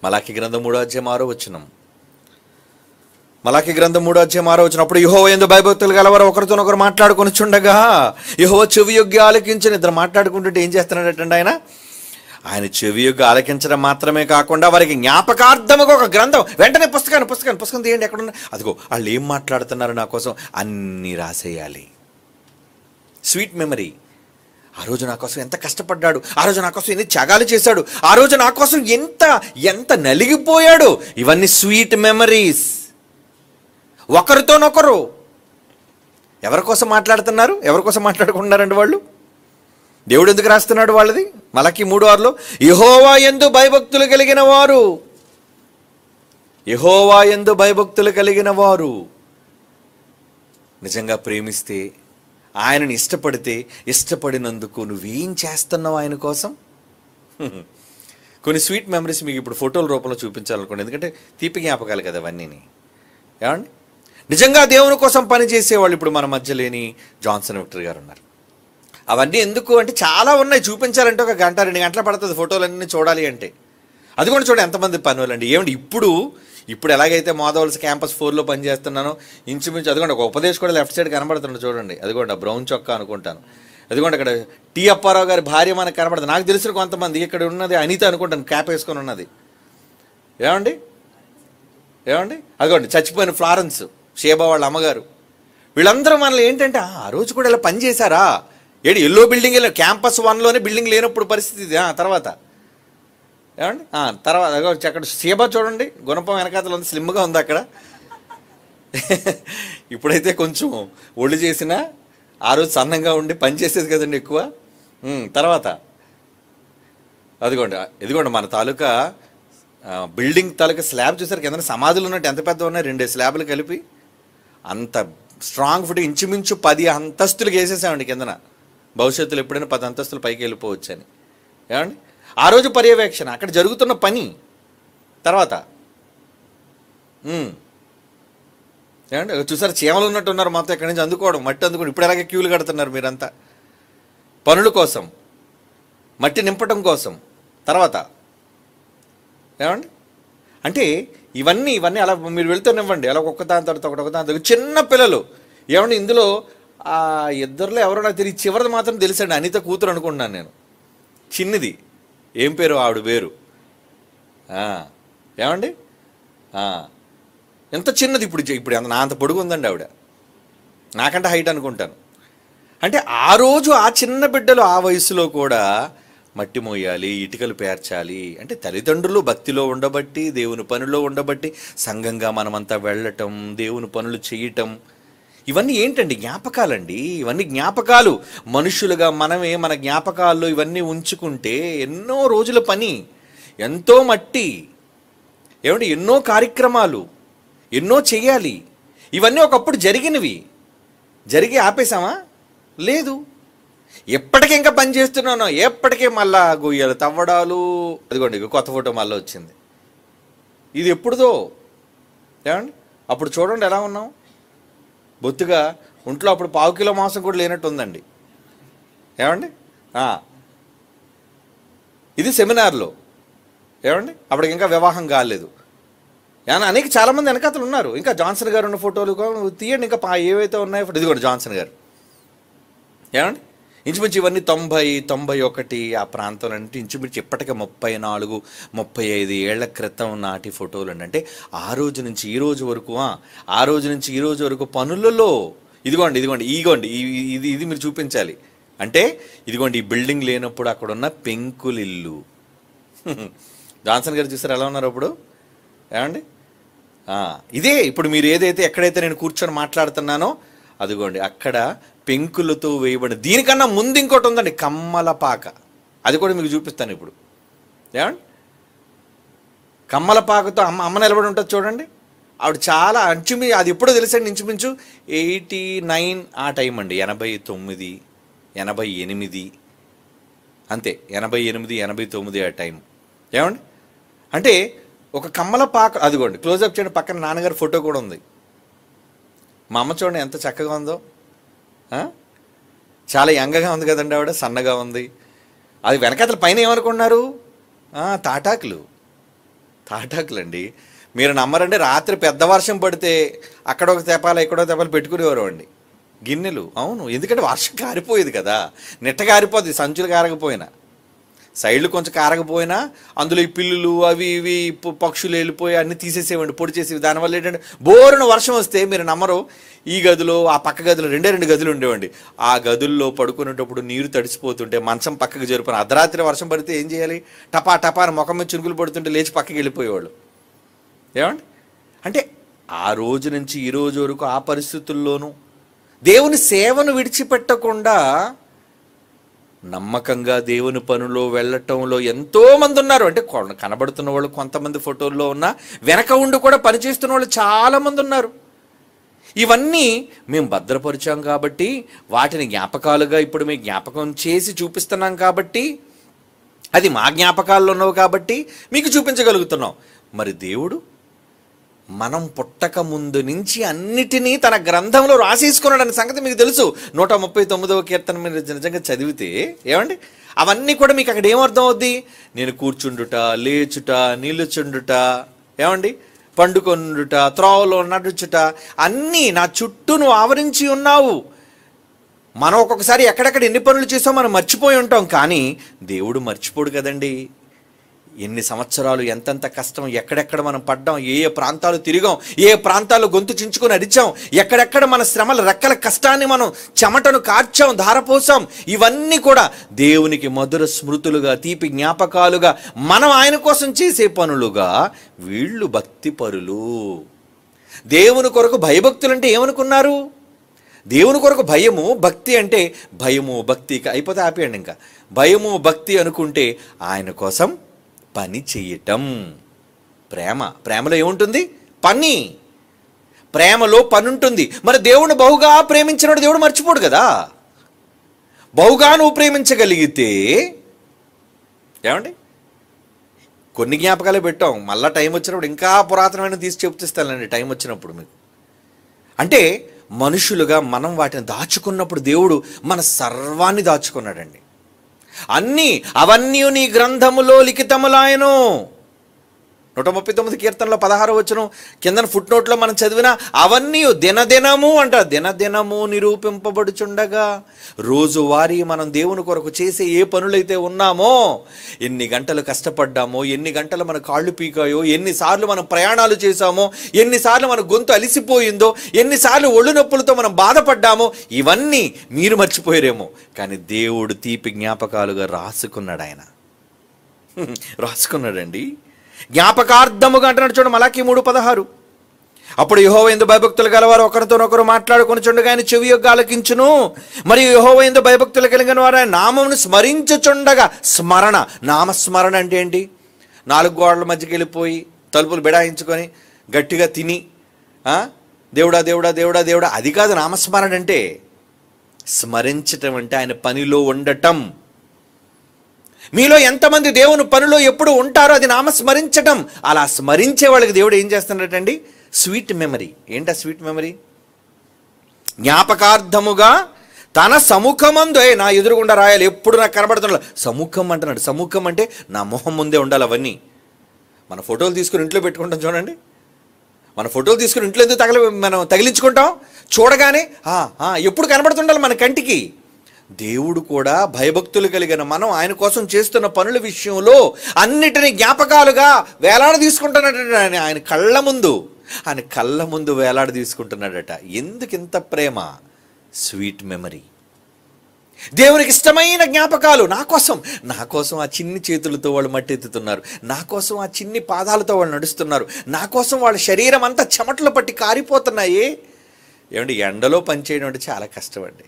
మలాకి గ్రంథం 3:6 మలాకి గ్రంథం 3:6 అప్పుడు యెహోవా యందు భయభక్తులు గలవారు ఒకరితోనొకరు మాట్లాడుకొని చుండగా యెహోవా చెవి యొగ్గి ఆలకించిన. ఇద్దరు మాట్లాడుకుంటుంటే ఏం చేస్తున్నాడటండి ఆయన చెవి యొగ్గి ఆలకించడం మాత్రమే కాకుండా వారికి జ్ఞాపకార్థముగా ఒక గ్రంథం, వెంటనే పుస్తకం తీయండి, ఎక్కడున్నా అదిగో వాళ్ళు ఏం మాట్లాడుతున్నారు నా కోసం అన్నీ రాసేయాలి. Sweet memory. ఆ రోజు నా కోసం ఎంత కష్టపడ్డాడు, ఆ రోజు నా కోసం ఎన్ని త్యాగాలు చేశాడు, ఆ రోజు నా కోసం ఎంత నలిగిపోయాడు, ఇవన్నీ స్వీట్ మెమరీస్. ఒకరితోనొకరు ఎవరి కోసం మాట్లాడుతున్నారు, ఎవరి కోసం మాట్లాడుకుంటున్నారండి వాళ్ళు? దేవుడు ఎందుకు రాస్తున్నాడు వాళ్ళది? మలాకి 3:6 యెహోవా యందు భయభక్తులు కలిగిన వారు, యెహోవా యందు భయభక్తులు కలిగిన వారు నిజంగా ప్రేమిస్తే, ఆయనని ఇష్టపడినందుకు నువ్వేం చేస్తున్నావు ఆయన కోసం? కొన్ని స్వీట్ మెమరీస్ మీకు ఇప్పుడు ఫోటోల రూపంలో చూపించాలనుకోండి, ఎందుకంటే తీపి జ్ఞాపకాలు కదా అవన్నీ. ఏమండి, నిజంగా దేవుని కోసం పనిచేసేవాళ్ళు ఇప్పుడు మన మధ్య లేని జాన్సన్ విక్టర్ గారు ఉన్నారు. అవన్నీ ఎందుకు అంటే చాలా ఉన్నాయి, చూపించాలంటే 1 గంట 2 గంటలు పడుతుంది ఫోటోలన్నీ చూడాలి అంటే. అది కూడా చూడండి ఎంతమంది పని వాళ్ళండి. ఏమండి ఇప్పుడు ఎలాగైతే మాధవల్స్ క్యాంపస్ 4లో పనిచేస్తున్నానో ఇంచుమించు అదిగోండి ఒక ఉపదేశ్ కూడా లెఫ్ట్ సైడ్ కనబడుతున్నాడు చూడండి, అదిగోండి బ్రౌన్ చొక్కా అనుకుంటాను, అదిగోండి అక్కడ టి అప్పారావు గారి భార్య మనకు కనబడుతుంది. నాకు తెలిసిన కొంతమంది ఇక్కడ ఉన్నది అనిత అనుకుంటాను, క్యాప్ వేసుకొని ఉన్నది. ఏమండి అదిగోండి చచ్చిపోయిన ఫ్లారెన్స్ షేబా వాళ్ళ అమ్మగారు. వీళ్ళందరూ మనల్ని ఏంటంటే ఆ రోజు కూడా ఇలా పని చేశారా, ఎల్లో బిల్డింగ్ క్యాంపస్ 1లోనే బిల్డింగ్ లేనప్పుడు పరిస్థితి ఇది. తర్వాత ఏమండి తర్వాత అక్కడ షేబా చూడండి, గుణపం వెనకాతలు ఉంది, స్లిమ్గా ఉంది అక్కడ. ఇప్పుడైతే కొంచెం ఒళ్ళు చేసినా ఆ రోజు సన్నంగా ఉండి పని చేసేది కదండి ఎక్కువ. తర్వాత ఇదిగోండి మన తాలూకా బిల్డింగ్ తాలూకా స్లాబ్ చూసారు, కింద సమాధులు ఉన్నట్టు ఎంత పెద్ద ఉన్నాయి, 2 స్లాబ్లు కలిపి అంత స్ట్రాంగ్ ఫుట్. ఇంచుమించు 10 అంతస్తులు వేసేసామండి కిందన. భవిష్యత్తులో ఎప్పుడైనా 10 అంతస్తులు పైకి వెళ్ళిపోవచ్చు అని. ఏమండి ఆ రోజు పర్యవేక్షణ, అక్కడ జరుగుతున్న పని. తర్వాత ఏమండి చూసారు చీమలు ఉన్నట్టు ఉన్నారు మొత్తం ఎక్కడి నుంచి అందుకోవడం, మట్టి అందుకోవడం. ఇప్పుడు ఎలాగే క్యూలు కడుతున్నారు మీరంతా పనుల కోసం, మట్టి నింపటం కోసం. తర్వాత ఏమండి అంటే ఇవన్నీ అలా మీరు వెళ్తూనివ్వండి, అలా ఒక్క దాని తర్వాత ఒక దాని తర్వాత. చిన్న పిల్లలు ఏమండి ఇందులో ఆ ఇద్దరిలో ఎవరో నాకు తెలియదు, చివరిది మాత్రం తెలుసండి, అనిత కూతురు అనుకుంటున్నాను నేను. చిన్నది ఏం పేరు ఆవిడ పేరు ఏమండి ఎంత చిన్నది, ఇప్పుడు నా అంత పొడుగు ఉందండి ఆవిడ, నాకంటే హైట్ అనుకుంటాను. అంటే ఆ రోజు ఆ చిన్న బిడ్డలు ఆ వయసులో కూడా మట్టి మోయాలి, ఇటుకలు పేర్చాలి. అంటే తల్లిదండ్రులు భక్తిలో ఉండబట్టి, దేవుని పనుల్లో ఉండబట్టి, సంఘంగా మనమంతా వెళ్ళటం, దేవుని పనులు చేయటం, ఇవన్నీ ఏంటండి? జ్ఞాపకాలండి. ఇవన్నీ జ్ఞాపకాలు. మనుషులుగా మనమే మన జ్ఞాపకాల్లో ఇవన్నీ ఉంచుకుంటే ఎన్నో రోజుల పని, ఎంతో మట్టి, ఏమంటే ఎన్నో కార్యక్రమాలు, ఎన్నో చెయ్యాలి. ఇవన్నీ ఒకప్పుడు జరిగినవి, జరిగి ఆపేసామా? లేదు. ఎప్పటికీ ఇంకా పని చేస్తున్నాను, ఎప్పటికీ మళ్ళా గొయ్యలు తవ్వడాలు. అదిగోండి కొత్త ఫోటో మళ్ళీ వచ్చింది. ఇది ఎప్పుడుదో ఏమండి? అప్పుడు చూడండి ఎలా ఉన్నాం, బొత్తుగా ఒంట్లో. అప్పుడు 1/4 కిలో మాంసం కూడా లేనట్టు ఉందండి. ఏమండి ఇది సెమినార్లో. ఏమండి అప్పటికి ఇంకా వివాహం కాలేదు. అనేక చాలామంది వెనకాతలు ఉన్నారు. ఇంకా జాన్సన్ గారు ఉన్న ఫోటోలు తీయండి, ఇంకా ఏవైతే ఉన్నాయో. ఇదిగోండి జాన్సన్ గారు. ఏమండి ఇంచుమించు ఇవన్నీ 90-91 ఆ ప్రాంతంలో అంటే ఇంచుమించు ఇప్పటికే 34-35 ఏళ్ల క్రితం నాటి ఫోటోలు అండి. అంటే ఆ రోజు నుంచి ఈ రోజు వరకు, ఆ రోజు నుంచి ఈ రోజు వరకు పనులలో ఇదిగోండి ఇది మీరు చూపించాలి. అంటే ఇదిగోండి ఈ బిల్డింగ్ లేనప్పుడు అక్కడ ఉన్న పెంకులిల్లు. జాన్సన్ గారు చూసారు ఎలా ఉన్నారు అప్పుడు? ఏమండి ఇదే ఇప్పుడు మీరు ఏదైతే ఎక్కడైతే నేను కూర్చొని మాట్లాడుతున్నానో అదిగోండి అక్కడ పెంకులతో వేయబడి. దీనికన్నా ముందు ఇంకోటి ఉందండి, కమ్మలపాక. అది కూడా మీకు చూపిస్తాను ఇప్పుడు. ఏమండి కమ్మలపాకతో అమ్మ నిలబడి ఉంటుంది చూడండి. ఆవిడ చాలా అది ఎప్పుడో తెలుసండి, ఇంచుమించు 89 ఆ టైం అండి. 89, 88 అంతే, 88, 89 ఆ టైం. ఏమండి అంటే ఒక కమ్మలపాక. అదిగోండి క్లోజప్ చేయండి, పక్కన నాన్నగారి ఫోటో కూడా ఉంది. మా అమ్మ చూడండి ఎంత చక్కగా ఉందో. చాలా యంగగా ఉంది కదండి ఆవిడ, సన్నగా ఉంది. అది వెనకాతల పైన ఏమనుకున్నారు? తాటాకులండి. మీరు నమ్మరండి, రాత్రి పెద్ద వర్షం పడితే అక్కడ ఒక తెపాల ఇక్కడ ఒక తెపాలు పెట్టుకునేవారు అండి గిన్నెలు. అవును, ఎందుకంటే వర్షం కారిపోయేది కదా, నెట్ట కారిపోద్ది సంచులు కారకపోయినా, సైడ్లు కొంచెం కారకపోయినా అందులో ఈ పిల్లులు అవి ఇవి పక్షులు వెళ్ళిపోయి అన్నీ తీసేసేవండి, పొడి చేసేవి. దానివల్ల ఏంటంటే బోరున వర్షం వస్తే మీరు నమ్మరు, ఈ గదిలో ఆ పక్క గదిలో రెండు గదులు ఉండేవండి. ఆ గదుల్లో పడుకునేటప్పుడు నీరు తడిసిపోతుంటే మంచం పక్కకి జరిపోయిన అర్ధరాత్రి వర్షం పడితే ఏం చేయాలి, టపా టపా అని ముఖం మీద చురుకులు పడుతుంటే లేచి పక్కకి వెళ్ళిపోయేవాళ్ళు. ఏమండి అంటే ఆ రోజు నుంచి ఈ రోజు వరకు ఆ పరిస్థితుల్లోనూ దేవుని సేవను విడిచిపెట్టకుండా నమ్మకంగా దేవుని పనులో వెళ్ళటంలో ఎంతోమంది ఉన్నారు. అంటే కనబడుతున్న వాళ్ళు కొంతమంది ఫోటోల్లో ఉన్నా వెనక ఉండి కూడా పనిచేస్తున్న వాళ్ళు చాలామంది ఉన్నారు. ఇవన్నీ మేము భద్రపరిచాం కాబట్టి, వాటిని జ్ఞాపకాలుగా ఇప్పుడు మేము జ్ఞాపకం చేసి చూపిస్తున్నాం కాబట్టి, అది మా జ్ఞాపకాల్లో ఉన్నవి కాబట్టి మీకు చూపించగలుగుతున్నాం. మరి దేవుడు మనం పుట్టక ముందు నుంచి అన్నిటినీ తన గ్రంథంలో రాసేసుకున్నాడనే సంగతి మీకు తెలుసు. 139వ కీర్తన మీరు నిజంగా చదివితే ఏమండి అవన్నీ కూడా మీకు అక్కడ ఏమర్థం అవుద్ది? నేను కూర్చుండుట, లేచుట, నిలుచుండుట, ఏమండి పండుకొండుట, త్రోవలో నడుచుట, అన్నీ నా చుట్టూ నువ్వు ఆవరించి ఉన్నావు. మనం ఒక్కొక్కసారి ఎక్కడెక్కడ ఎన్ని పనులు చేసామో మనం మర్చిపోయి ఉంటాం, కానీ దేవుడు మర్చిపోడు కదండి. ఎన్ని సంవత్సరాలు ఎంతెంత కష్టం, ఎక్కడెక్కడ మనం పడ్డాం, ఏ ఏ ప్రాంతాలు తిరిగాం, ఏ ప్రాంతాలు గొంతు చించుకొని అరిచాం, ఎక్కడెక్కడ మన శ్రమల రెక్కల కష్టాన్ని మనం చెమటను కార్చాం, ధారపోసాం. ఇవన్నీ కూడా దేవునికి మధుర స్మృతులుగా, తీపి జ్ఞాపకాలుగా, మనం ఆయన కోసం చేసే పనులుగా వీళ్ళు భక్తి పరులు. దేవుని కొరకు భయభక్తులు అంటే ఏమనుకున్నారు? దేవుని కొరకు భయము, భక్తి అంటే భయము భక్తి అయిపోతే ఆపేయండి. ఇంకా భయము భక్తి అనుకుంటే ఆయన కోసం పని చెయ్యటం. ప్రేమలో ఏముంటుంది? పని. ప్రేమలో పని ఉంటుంది. మరి దేవుని బహుగా ప్రేమించినప్పుడు దేవుడు మర్చిపోడు కదా. బహుగా నువ్వు ప్రేమించగలిగితే ఏమండి కొన్ని జ్ఞాపకాలే పెట్టాం, మళ్ళీ టైం వచ్చినప్పుడు ఇంకా పురాతనమైన తీసి చెప్తిస్తానండి టైం వచ్చినప్పుడు మీకు. అంటే మనుషులుగా మనం వాటిని దాచుకున్నప్పుడు దేవుడు మన సర్వాన్ని దాచుకున్నాడండి. అవన్నీ నీ గ్రంథములో లిఖితములాయను. 139 కీర్తనలో 16 వచనం కింద ఫుట్ నోట్లో మనం చదివిన అవన్నీ దినదినము అంట, దినదినము నిరూపింపబడుచుండగా. రోజువారీ మనం దేవుని కొరకు చేసే ఏ పనులైతే ఉన్నామో, ఎన్ని గంటలు కష్టపడ్డామో, ఎన్ని గంటలు మన కాళ్ళు పీకాయో, ఎన్నిసార్లు మనం ప్రయాణాలు చేశామో, ఎన్నిసార్లు మన గొంతు అలిసిపోయిందో, ఎన్నిసార్లు ఒళ్ళు నొప్పులతో మనం బాధపడ్డామో, ఇవన్నీ మీరు మర్చిపోయారేమో, కానీ దేవుడు తీపి జ్ఞాపకాలుగా రాసుకున్నాడు. ఆయన రాసుకున్నాడండి. జ్ఞాపకార్థముగా అంటున్నాడు చూడండి, మలాకి 3:16. అప్పుడు యెహోవా యందు భయభక్తులు గలవారు ఒకరితోనొకరు మాట్లాడుకొనుచుండగా ఆయన చెవి యొగ్గా ఆలకించును. మరియు యెహోవా యందు భయభక్తులు కలిగిన వారు ఆయన నామమును స్మరించుచుండగా. స్మరణ, నామస్మరణ అంటే ఏంటి? 4 గోడల మధ్యకి వెళ్ళిపోయి తలుపులు బిడాయించుకొని గట్టిగా తిని దేవుడా దేవుడా దేవుడా దేవుడా, అది కాదు నామస్మరణ అంటే. స్మరించటం అంటే ఆయన పనిలో ఉండటం. మీలో ఎంతమంది దేవుని పనిలో ఎప్పుడు ఉంటారో అది నామస్మరించటం. అలా స్మరించే వాళ్ళకి దేవుడు ఏం చేస్తున్నాడండి? Sweet memory. ఏంటా స్వీట్ మెమరీ? జ్ఞాపకార్థముగా తన సముఖమందు, నా ఎదురుగుండా రాయాలి, ఎప్పుడు నాకు కనబడుతున్నా. సముఖం అంటున్నాడు. సముఖం అంటే నా మొహం ముందే ఉండాలి. అవన్నీ మన ఫోటోలు తీసుకుని ఇంట్లో పెట్టుకుంటాం చూడండి. మన ఫోటోలు తీసుకుని ఇంట్లో ఎందుకు మనం తగిలించుకుంటాం? చూడగానే ఎప్పుడు కనబడుతుండాలి మన కంటికి. దేవుడు కూడా భయభక్తులు కలిగిన మనం ఆయన కోసం చేస్తున్న పనుల విషయంలో అన్నిటినీ జ్ఞాపకాలుగా వేలాడ తీసుకుంటున్నాడట. ఆయన కళ్ళ ముందు వేలాడ తీసుకుంటున్నాడట. ఎందుకు ఇంత ప్రేమ? Sweet memory. దేవునికి ఇష్టమైన జ్ఞాపకాలు. నా కోసం ఆ చిన్ని చేతులతో వాళ్ళు మట్టి ఎత్తుతున్నారు, నా కోసం ఆ చిన్ని పాదాలతో వాళ్ళు నడుస్తున్నారు, నా కోసం వాళ్ళ శరీరం అంతా చెమటలు పట్టి కారిపోతున్నాయి. ఏమండి ఎండలో పనిచేయడం అంటే చాలా కష్టం అండి.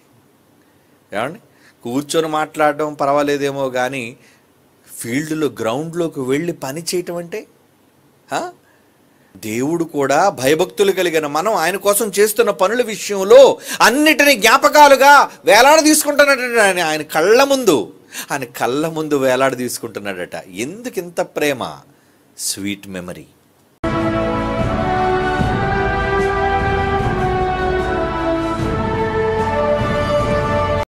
ఏమండి కూర్చొని మాట్లాడడం పర్వాలేదేమో, కానీ ఫీల్డ్లో గ్రౌండ్లోకి వెళ్ళి పని చేయటం అంటే దేవుడు కూడా భయభక్తులు కలిగిన మనం ఆయన కోసం చేస్తున్న పనుల విషయంలో అన్నిటినీ జ్ఞాపకాలుగా వేలాడ తీసుకుంటున్నాడట. ఆయన కళ్ళ ముందు వేలాడ తీసుకుంటున్నాడట. ఎందుకు ఇంత ప్రేమ? Sweet memory.